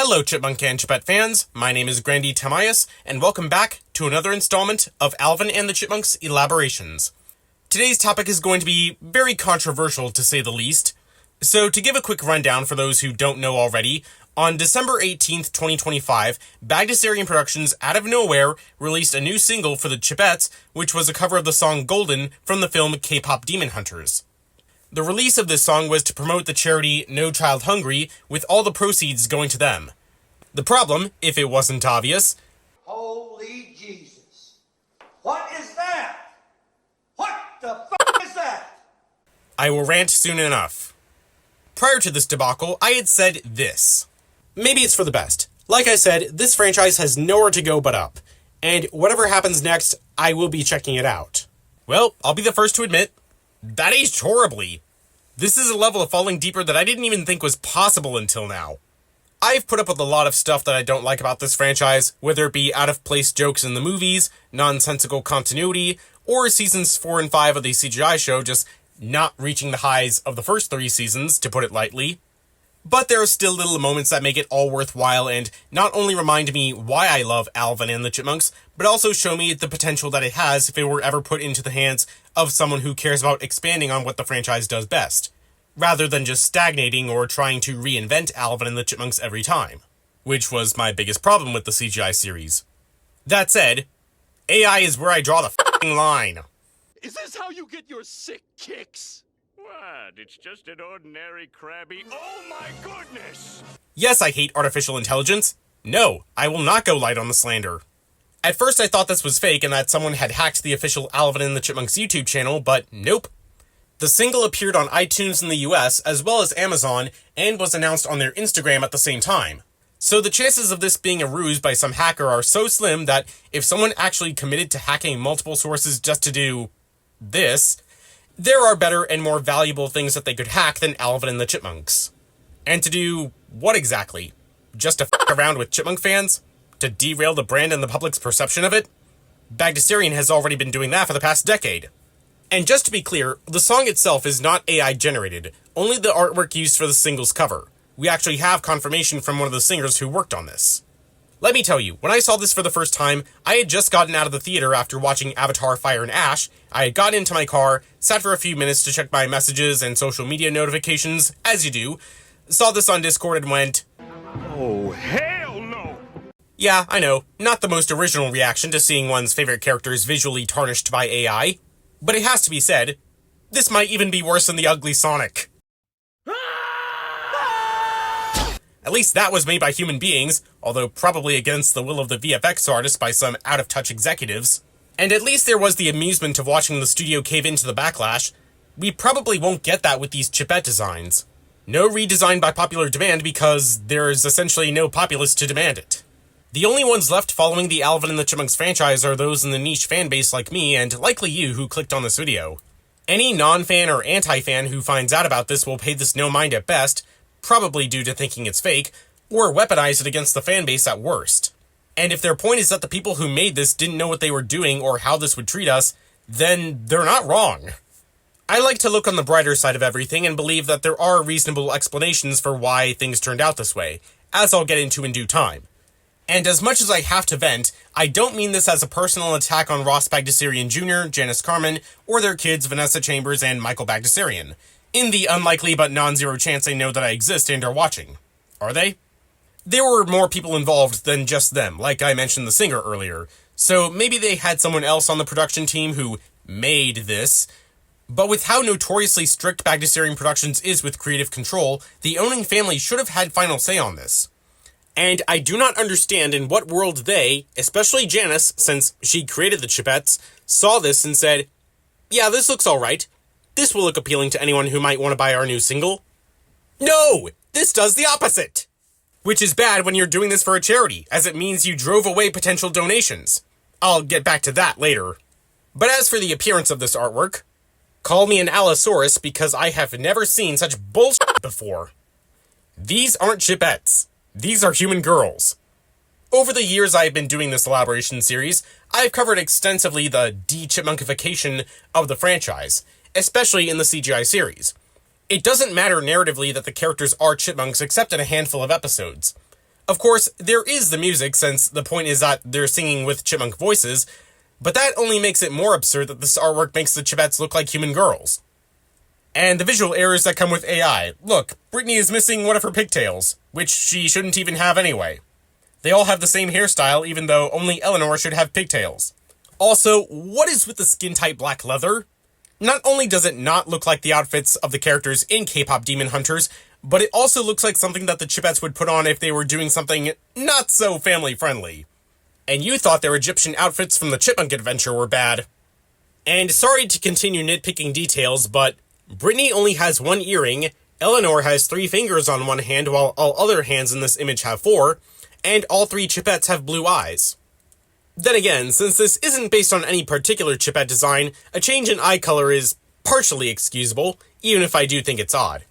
Hello Chipmunk and Chipette fans, my name is Grandy Tamias, and welcome back to another installment of Alvin and The Chipmunks Elaborations. Today's topic is going to be very controversial to say the least, so to give a quick rundown for those who don't know already, on December 18th, 2025, Bagdasarian Productions out of nowhere released a new single for the Chipettes, which was a cover of the song Golden from the film K-Pop Demon Hunters. The release of this song was to promote the charity No Child Hungry, with all the proceeds going to them. The problem, if it wasn't obvious... Holy Jesus. What is that? What the f*** is that? I will rant soon enough. Prior to this debacle, I had said this. Maybe it's for the best. Like I said, this franchise has nowhere to go but up. And whatever happens next, I will be checking it out. Well, I'll be the first to admit, that aged horribly. This is a level of falling deeper that I didn't even think was possible until now. I've put up with a lot of stuff that I don't like about this franchise, whether it be out-of-place jokes in the movies, nonsensical continuity, or seasons 4 and 5 of the CGI show just not reaching the highs of the first 3 seasons, to put it lightly. But there are still little moments that make it all worthwhile and not only remind me why I love Alvin and the Chipmunks, but also show me the potential that it has if it were ever put into the hands of someone who cares about expanding on what the franchise does best, rather than just stagnating or trying to reinvent Alvin and the Chipmunks every time, which was my biggest problem with the CGI series. That said, AI is where I draw the f***ing line. Is this how you get your sick kicks? What? It's just an ordinary crabby... Oh my goodness! Yes, I hate artificial intelligence. No, I will not go light on the slander. At first I thought this was fake and that someone had hacked the official Alvin and the Chipmunks YouTube channel, but nope. The single appeared on iTunes in the US as well as Amazon and was announced on their Instagram at the same time. So the chances of this being a ruse by some hacker are so slim that if someone actually committed to hacking multiple sources just to do this, there are better and more valuable things that they could hack than Alvin and the Chipmunks. And to do what exactly? Just to f*** around with Chipmunk fans? To derail the brand and the public's perception of it? Bagdasarian has already been doing that for the past decade. And just to be clear, the song itself is not AI generated, only the artwork used for the single's cover. We actually have confirmation from one of the singers who worked on this. Let me tell you, when I saw this for the first time, I had just gotten out of the theater after watching Avatar Fire and Ash. I had gotten into my car, sat for a few minutes to check my messages and social media notifications, as you do, saw this on Discord and went, Oh, hell no! Yeah, I know, not the most original reaction to seeing one's favorite characters visually tarnished by AI. But it has to be said, this might even be worse than the ugly Sonic. At least that was made by human beings, although probably against the will of the VFX artist by some out-of-touch executives. And at least there was the amusement of watching the studio cave into the backlash. We probably won't get that with these Chipette designs. No redesign by popular demand because there is essentially no populace to demand it. The only ones left following the Alvin and the Chipmunks franchise are those in the niche fanbase like me and likely you who clicked on this video. Any non-fan or anti-fan who finds out about this will pay this no mind at best, probably due to thinking it's fake, or weaponize it against the fanbase at worst. And if their point is that the people who made this didn't know what they were doing or how this would treat us, then they're not wrong. I like to look on the brighter side of everything and believe that there are reasonable explanations for why things turned out this way, as I'll get into in due time. And as much as I have to vent, I don't mean this as a personal attack on Ross Bagdasarian Jr., Janice Carmen, or their kids Vanessa Chambers and Michael Bagdasarian, in the unlikely but non-zero chance they know that I exist and are watching. Are they? There were more people involved than just them, like I mentioned the singer earlier, so maybe they had someone else on the production team who made this. But with how notoriously strict Bagdasarian Productions is with creative control, the owning family should have had final say on this. And I do not understand in what world they, especially Janice, since she created the Chipettes, saw this and said, yeah, this looks alright. This will look appealing to anyone who might want to buy our new single. No! This does the opposite! Which is bad when you're doing this for a charity, as it means you drove away potential donations. I'll get back to that later. But as for the appearance of this artwork, call me an Allosaurus because I have never seen such bullshit before. These aren't Chipettes. These are human girls. Over the years I've been doing this Elaboration series, I've covered extensively the de-chipmunkification of the franchise, especially in the CGI series. It doesn't matter narratively that the characters are chipmunks except in a handful of episodes. Of course, there is the music, since the point is that they're singing with chipmunk voices, but that only makes it more absurd that this artwork makes the Chipettes look like human girls. And the visual errors that come with AI. Look, Brittany is missing one of her pigtails, which she shouldn't even have anyway. They all have the same hairstyle, even though only Eleanor should have pigtails. Also, what is with the skin-tight black leather? Not only does it not look like the outfits of the characters in KPop Demon Hunters, but it also looks like something that the Chipettes would put on if they were doing something not so family-friendly. And you thought their Egyptian outfits from the Chipmunk adventure were bad. And sorry to continue nitpicking details, but Brittany only has one earring, Eleanor has 3 fingers on one hand while all other hands in this image have 4, and all 3 Chipettes have blue eyes. Then again, since this isn't based on any particular Chipette design, a change in eye color is partially excusable, even if I do think it's odd.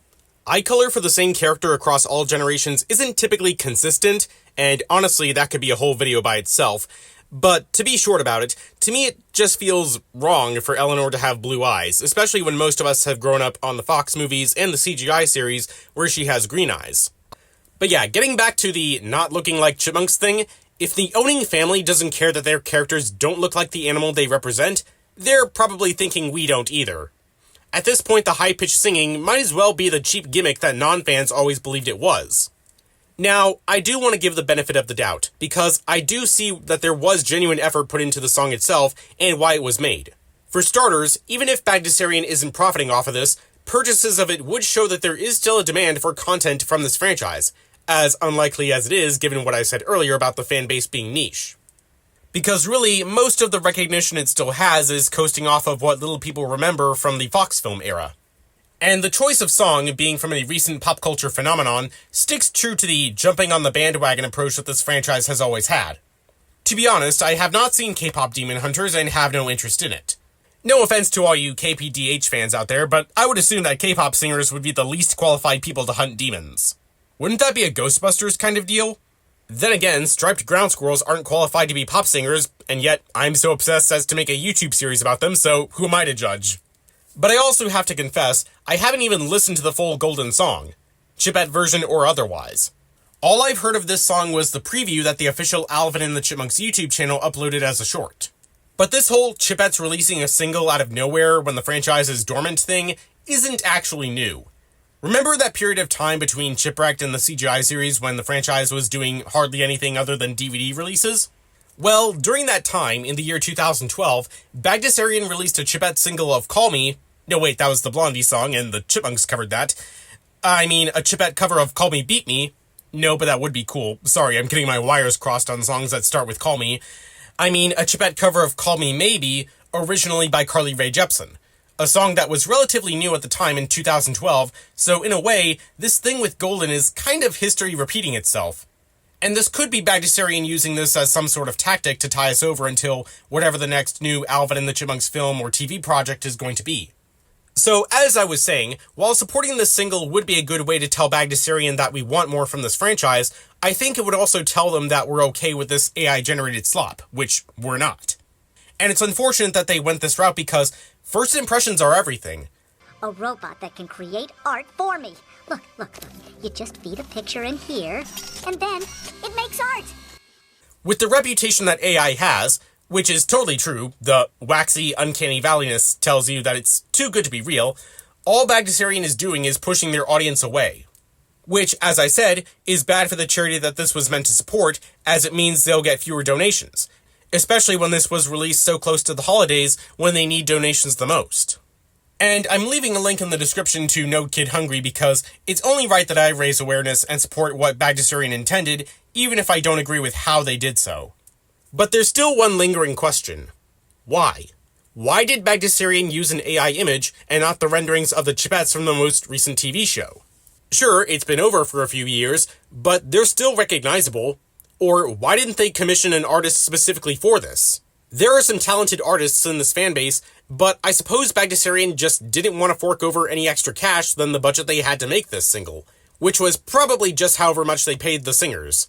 Eye color for the same character across all generations isn't typically consistent, and honestly that could be a whole video by itself, but to be short about it, to me it just feels wrong for Eleanor to have blue eyes, especially when most of us have grown up on the Fox movies and the CGI series where she has green eyes. But yeah, getting back to the not looking like chipmunks thing, if the owning family doesn't care that their characters don't look like the animal they represent, they're probably thinking we don't either. At this point, the high-pitched singing might as well be the cheap gimmick that non-fans always believed it was. Now, I do want to give the benefit of the doubt, because I do see that there was genuine effort put into the song itself and why it was made. For starters, even if Bagdasarian isn't profiting off of this, purchases of it would show that there is still a demand for content from this franchise, as unlikely as it is given what I said earlier about the fanbase being niche. Because really, most of the recognition it still has is coasting off of what little people remember from the Fox film era. And the choice of song, being from a recent pop culture phenomenon, sticks true to the jumping on the bandwagon approach that this franchise has always had. To be honest, I have not seen KPop Demon Hunters and have no interest in it. No offense to all you KPDH fans out there, but I would assume that K-pop singers would be the least qualified people to hunt demons. Wouldn't that be a Ghostbusters kind of deal? Then again, striped ground squirrels aren't qualified to be pop singers, and yet I'm so obsessed as to make a YouTube series about them, so who am I to judge? But I also have to confess, I haven't even listened to the full Golden song, Chipette version or otherwise. All I've heard of this song was the preview that the official Alvin and The Chipmunks YouTube channel uploaded as a short. But this whole Chipette's releasing a single out of nowhere when the franchise is dormant thing isn't actually new. Remember that period of time between Chipwrecked and the CGI series when the franchise was doing hardly anything other than DVD releases? Well, during that time, in the year 2012, Bagdasarian released a Chipette single of Call Me. No wait, that was the Blondie song, and the Chipmunks covered that. I mean, a Chipette cover of Call Me Beat Me. No, but that would be cool. Sorry, I'm getting my wires crossed on songs that start with Call Me. I mean, a Chipette cover of Call Me Maybe, originally by Carly Rae Jepsen. A song that was relatively new at the time in 2012, so in a way, this thing with Golden is kind of history repeating itself. And this could be Bagdasarian using this as some sort of tactic to tie us over until whatever the next new Alvin and the Chipmunks film or TV project is going to be. So, as I was saying, while supporting this single would be a good way to tell Bagdasarian that we want more from this franchise, I think it would also tell them that we're okay with this AI-generated slop, which we're not. And it's unfortunate that they went this route because first impressions are everything. A robot that can create art for me. Look. You just feed a picture in here, and then it makes art. With the reputation that AI has, which is totally true, the waxy, uncanny valleyness tells you that it's too good to be real, all Bagdasarian is doing is pushing their audience away. Which, as I said, is bad for the charity that this was meant to support, as it means they'll get fewer donations. Especially when this was released so close to the holidays when they need donations the most. And I'm leaving a link in the description to No Kid Hungry because it's only right that I raise awareness and support what Bagdasarian intended, even if I don't agree with how they did so. But there's still one lingering question. Why? Why did Bagdasarian use an AI image and not the renderings of the Chipettes from the most recent TV show? Sure, it's been over for a few years, but they're still recognizable. Or why didn't they commission an artist specifically for this? There are some talented artists in this fanbase, but I suppose Bagdasarian just didn't want to fork over any extra cash than the budget they had to make this single, which was probably just however much they paid the singers.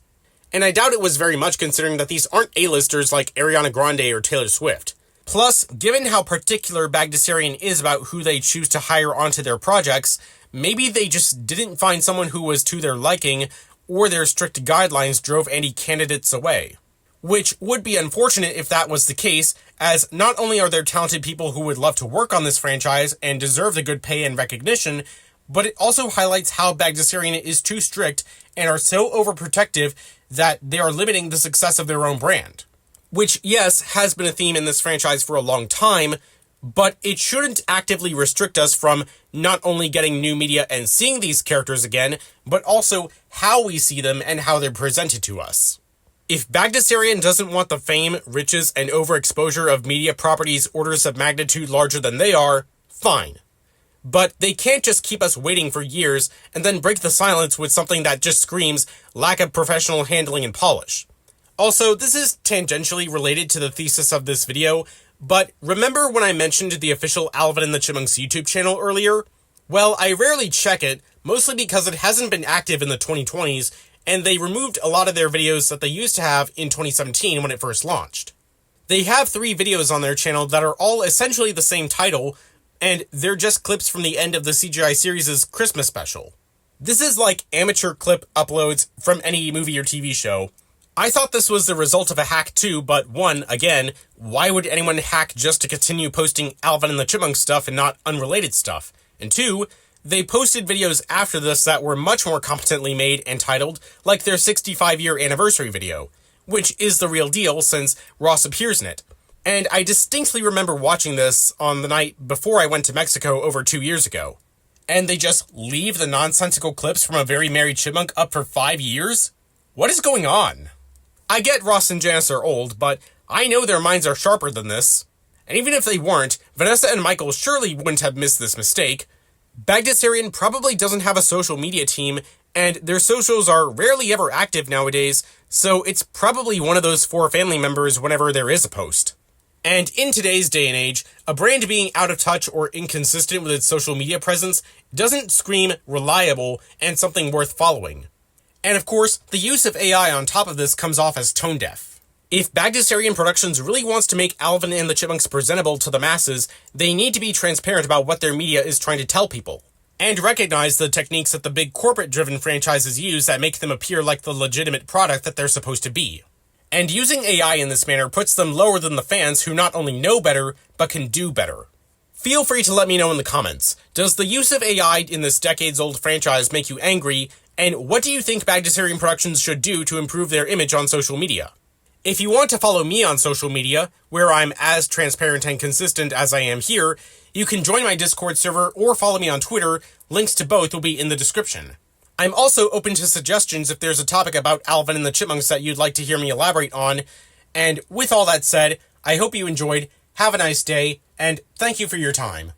And I doubt it was very much considering that these aren't A-listers like Ariana Grande or Taylor Swift. Plus, given how particular Bagdasarian is about who they choose to hire onto their projects, maybe they just didn't find someone who was to their liking, or their strict guidelines drove any candidates away. Which would be unfortunate if that was the case, as not only are there talented people who would love to work on this franchise and deserve the good pay and recognition, but it also highlights how Bagdasarian is too strict and are so overprotective that they are limiting the success of their own brand. Which, yes, has been a theme in this franchise for a long time, but it shouldn't actively restrict us from not only getting new media and seeing these characters again, but also how we see them and how they're presented to us. If Bagdasarian doesn't want the fame, riches, and overexposure of media properties orders of magnitude larger than they are, fine. But they can't just keep us waiting for years and then break the silence with something that just screams lack of professional handling and polish. Also, this is tangentially related to the thesis of this video, but remember when I mentioned the official Alvin and The Chipmunks YouTube channel earlier? Well, I rarely check it, mostly because it hasn't been active in the 2020s, and they removed a lot of their videos that they used to have in 2017 when it first launched. They have 3 videos on their channel that are all essentially the same title, and they're just clips from the end of the CGI series' Christmas special. This is like amateur clip uploads from any movie or TV show. I thought this was the result of a hack too, but one, again, why would anyone hack just to continue posting Alvin and the Chipmunks stuff and not unrelated stuff? And 2, they posted videos after this that were much more competently made and titled, like their 65-year anniversary video, which is the real deal since Ross appears in it. And I distinctly remember watching this on the night before I went to Mexico over 2 years ago. And they just leave the nonsensical clips from A Very Merry Chipmunk up for 5 years? What is going on? I get Ross and Janice are old, but I know their minds are sharper than this. And even if they weren't, Vanessa and Michael surely wouldn't have missed this mistake. Bagdasarian probably doesn't have a social media team, and their socials are rarely ever active nowadays, so it's probably one of those 4 family members whenever there is a post. And in today's day and age, a brand being out of touch or inconsistent with its social media presence doesn't scream reliable and something worth following. And of course, the use of AI on top of this comes off as tone deaf. If Bagdasarian Productions really wants to make Alvin and the Chipmunks presentable to the masses, they need to be transparent about what their media is trying to tell people, and recognize the techniques that the big corporate-driven franchises use that make them appear like the legitimate product that they're supposed to be. And using AI in this manner puts them lower than the fans who not only know better, but can do better. Feel free to let me know in the comments. Does the use of AI in this decades-old franchise make you angry, and what do you think Bagdasarian Productions should do to improve their image on social media? If you want to follow me on social media, where I'm as transparent and consistent as I am here, you can join my Discord server or follow me on Twitter. Links to both will be in the description. I'm also open to suggestions if there's a topic about Alvin and the Chipmunks that you'd like to hear me elaborate on. And with all that said, I hope you enjoyed, have a nice day, and thank you for your time.